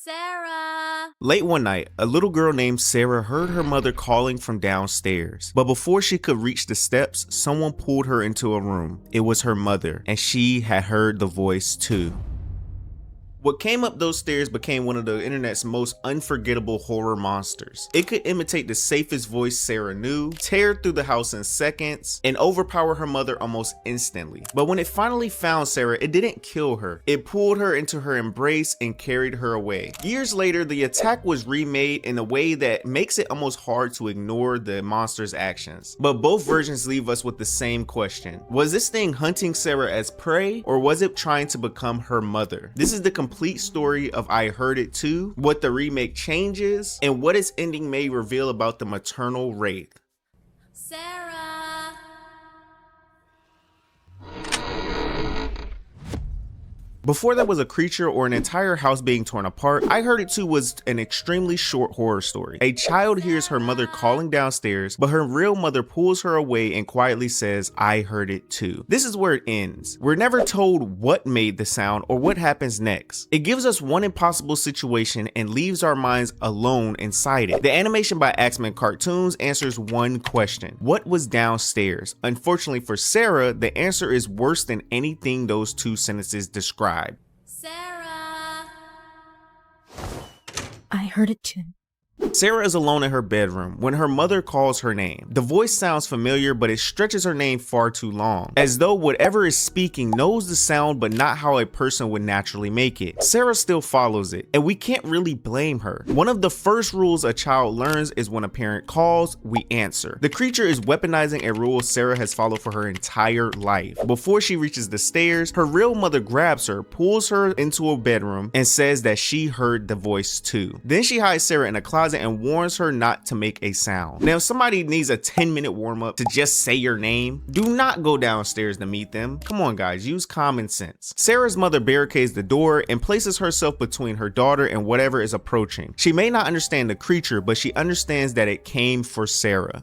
Sarah! Late one night, a little girl named Sarah heard her mother calling from downstairs. But before she could reach the steps, someone pulled her into a room. It was her mother, and she had heard the voice too. What came up those stairs became one of the internet's most unforgettable horror monsters. It could imitate the safest voice Sarah knew, tear through the house in seconds, and overpower her mother almost instantly. But when it finally found Sarah, it didn't kill her. It pulled her into her embrace and carried her away. Years later, the attack was remade in a way that makes it almost hard to ignore the monster's actions. But both versions leave us with the same question. Was this thing hunting Sarah as prey, or was it trying to become her mother? This is the complete story of I Heard It Too, what the remake changes, and what its ending may reveal about the Maternal Wraith. Sarah! Before there was a creature or an entire house being torn apart, I Heard It Too was an extremely short horror story. A child hears her mother calling downstairs, but her real mother pulls her away and quietly says, I heard it too. This is where it ends. We're never told what made the sound or what happens next. It gives us one impossible situation and leaves our minds alone inside it. The animation by Axeman Cartoons answers one question. What was downstairs? Unfortunately for Sarah, the answer is worse than anything those two sentences describe. Sarah! I heard it too. Sarah is alone in her bedroom when her mother calls her name. The voice sounds familiar, but it stretches her name far too long, as though whatever is speaking knows the sound but not how a person would naturally make it. Sarah still follows it, and we can't really blame her. One of the first rules a child learns is when a parent calls, we answer. The creature is weaponizing a rule Sarah has followed for her entire life. Before she reaches the stairs, her real mother grabs her, pulls her into a bedroom, and says that she heard the voice too. Then she hides Sarah in a closet and warns her not to make a sound. Now, if somebody needs a 10-minute warm-up to just say your name, do not go downstairs to meet them. Come on guys, use common sense. Sarah's mother barricades the door and places herself between her daughter and whatever is approaching. She may not understand the creature, but she understands that it came for Sarah.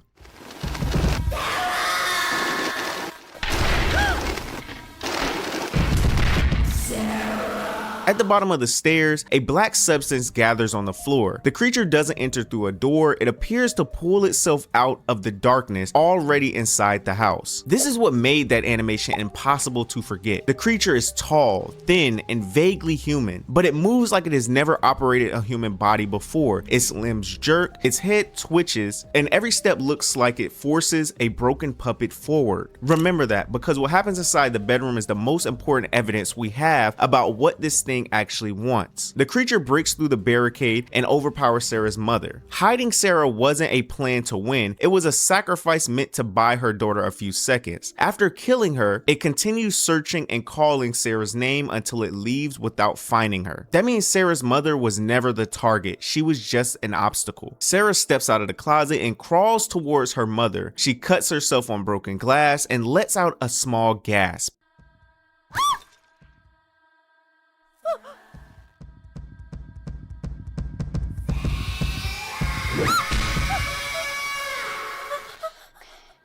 At the bottom of the stairs, a black substance gathers on the floor. The creature doesn't enter through a door, it appears to pull itself out of the darkness already inside the house. This is what made that animation impossible to forget. The creature is tall, thin, and vaguely human, but it moves like it has never operated a human body before. Its limbs jerk, its head twitches, and every step looks like it forces a broken puppet forward. Remember that, because what happens inside the bedroom is the most important evidence we have about what this thing actually wants. The creature breaks through the barricade and overpowers Sarah's mother. Hiding Sarah wasn't a plan to win, it was a sacrifice meant to buy her daughter a few seconds. After killing her, it continues searching and calling Sarah's name until it leaves without finding her. That means Sarah's mother was never the target, she was just an obstacle. Sarah steps out of the closet and crawls towards her mother. She cuts herself on broken glass and lets out a small gasp.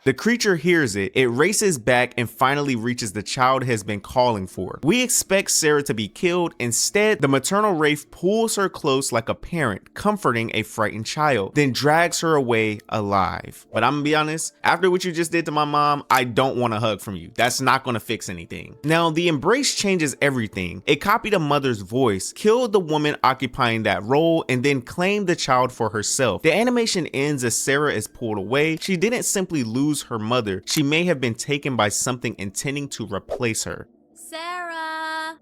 The creature hears it, it races back and finally reaches the child it has been calling for. We expect Sarah to be killed, instead the maternal wraith pulls her close like a parent, comforting a frightened child, then drags her away alive. But I'm gonna be honest, after what you just did to my mom, I don't want a hug from you. That's not gonna fix anything. Now, the embrace changes everything. It copied a mother's voice, killed the woman occupying that role, and then claimed the child for herself. The animation ends as Sarah is pulled away. She didn't simply lose her mother, she may have been taken by something intending to replace her. Sarah!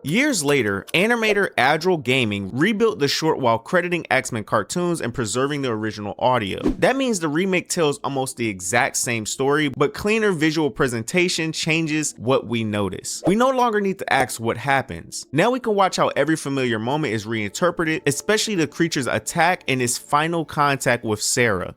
Years later, animator Agile Gaming rebuilt the short while crediting Axeman Cartoons and preserving the original audio. That means the remake tells almost the exact same story, but cleaner visual presentation changes what we notice. We no longer need to ask what happens. Now we can watch how every familiar moment is reinterpreted, especially the creature's attack and its final contact with Sarah.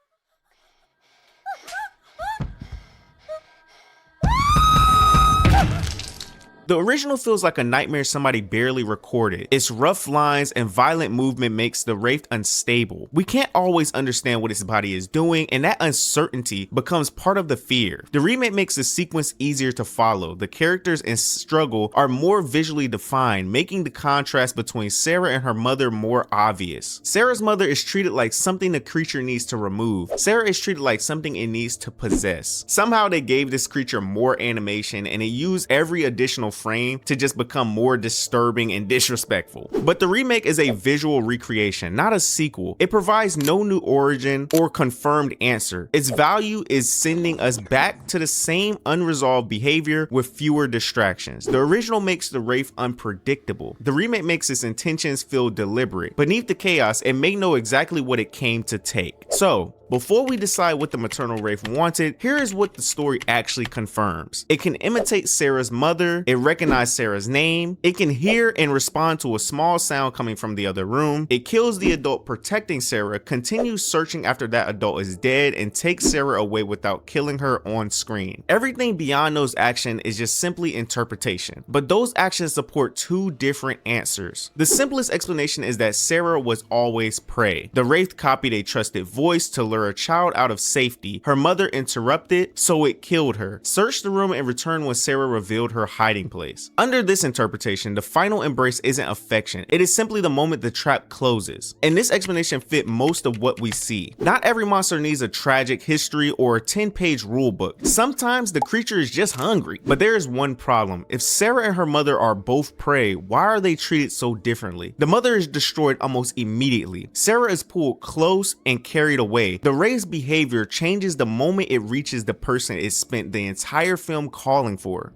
The original feels like a nightmare somebody barely recorded. Its rough lines and violent movement makes the Wraith unstable. We can't always understand what its body is doing, and that uncertainty becomes part of the fear. The remake makes the sequence easier to follow. The characters and struggle are more visually defined, making the contrast between Sarah and her mother more obvious. Sarah's mother is treated like something the creature needs to remove. Sarah is treated like something it needs to possess. Somehow they gave this creature more animation, and it used every additional frame to just become more disturbing and disrespectful. But the remake is a visual recreation, not a sequel. It provides no new origin or confirmed answer. Its value is sending us back to the same unresolved behavior with fewer distractions. The original makes the Wraith unpredictable. The remake makes its intentions feel deliberate. Beneath the chaos, it may know exactly what it came to take. So, before we decide what the Maternal Wraith wanted, here is what the story actually confirms. It can imitate Sarah's mother, it recognizes Sarah's name, it can hear and respond to a small sound coming from the other room, it kills the adult protecting Sarah, continues searching after that adult is dead, and takes Sarah away without killing her on screen. Everything beyond those actions is just simply interpretation, but those actions support two different answers. The simplest explanation is that Sarah was always prey. The Wraith copied a trusted voice to lure a child out of safety. Her mother interrupted, so it killed her. Searched the room and returned when Sarah revealed her hiding place. Under this interpretation, the final embrace isn't affection. It is simply the moment the trap closes. And this explanation fit most of what we see. Not every monster needs a tragic history or a 10-page rulebook. Sometimes the creature is just hungry. But there is one problem. If Sarah and her mother are both prey, why are they treated so differently? The mother is destroyed almost immediately. Sarah is pulled close and carried away. The Wraith's behavior changes the moment it reaches the person it spent the entire film calling for.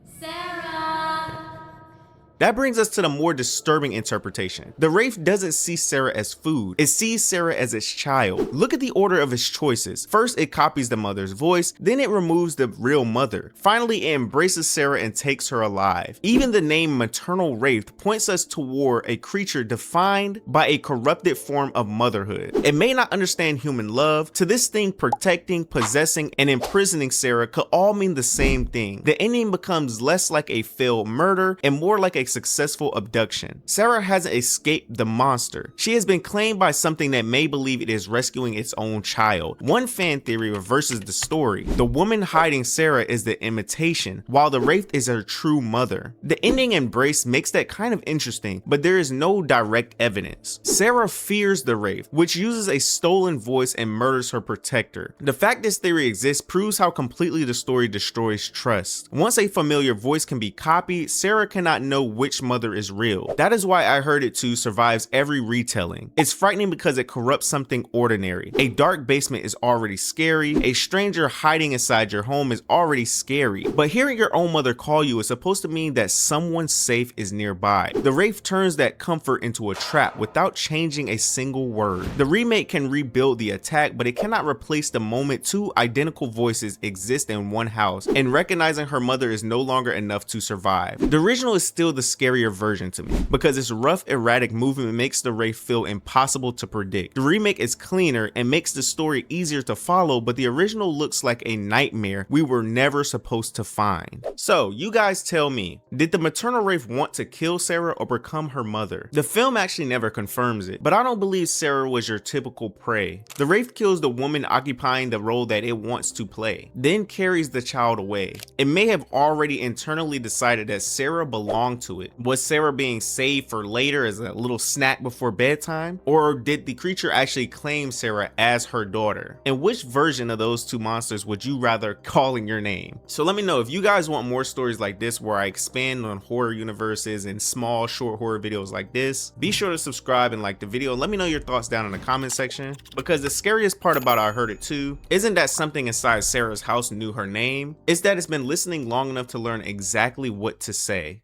That brings us to the more disturbing interpretation. The Wraith doesn't see Sarah as food, it sees Sarah as its child. Look at the order of its choices. First, it copies the mother's voice, then it removes the real mother. Finally, it embraces Sarah and takes her alive. Even the name Maternal Wraith points us toward a creature defined by a corrupted form of motherhood. It may not understand human love. To this thing, protecting, possessing, and imprisoning Sarah could all mean the same thing. The ending becomes less like a failed murder and more like a successful abduction. Sarah hasn't escaped the monster. She has been claimed by something that may believe it is rescuing its own child. One fan theory reverses the story. The woman hiding Sarah is the imitation, while the Wraith is her true mother. The ending embrace makes that kind of interesting, but there is no direct evidence. Sarah fears the Wraith, which uses a stolen voice and murders her protector. The fact this theory exists proves how completely the story destroys trust. Once a familiar voice can be copied, Sarah cannot know which mother is real. That is why I Heard It Too survives every retelling. It's frightening because it corrupts something ordinary. A dark basement is already scary. A stranger hiding inside your home is already scary. But hearing your own mother call you is supposed to mean that someone safe is nearby. The Wraith turns that comfort into a trap without changing a single word. The remake can rebuild the attack, but it cannot replace the moment two identical voices exist in one house, and recognizing her mother is no longer enough to survive. The original is still the scarier version to me, because its rough, erratic movement makes the Wraith feel impossible to predict. The remake is cleaner and makes the story easier to follow, but the original looks like a nightmare we were never supposed to find. So, you guys tell me, did the Maternal Wraith want to kill Sarah or become her mother? The film actually never confirms it, but I don't believe Sarah was your typical prey. The Wraith kills the woman occupying the role that it wants to play, then carries the child away. It may have already internally decided that Sarah belonged to it. Was Sarah being saved for later as a little snack before bedtime? Or did the creature actually claim Sarah as her daughter? And which version of those two monsters would you rather call in your name? So let me know if you guys want more stories like this where I expand on horror universes and small short horror videos like this. Be sure to subscribe and like the video, and let me know your thoughts down in the comment section, because the scariest part about I Heard It Too isn't that something inside Sarah's house knew her name, it's that it's been listening long enough to learn exactly what to say.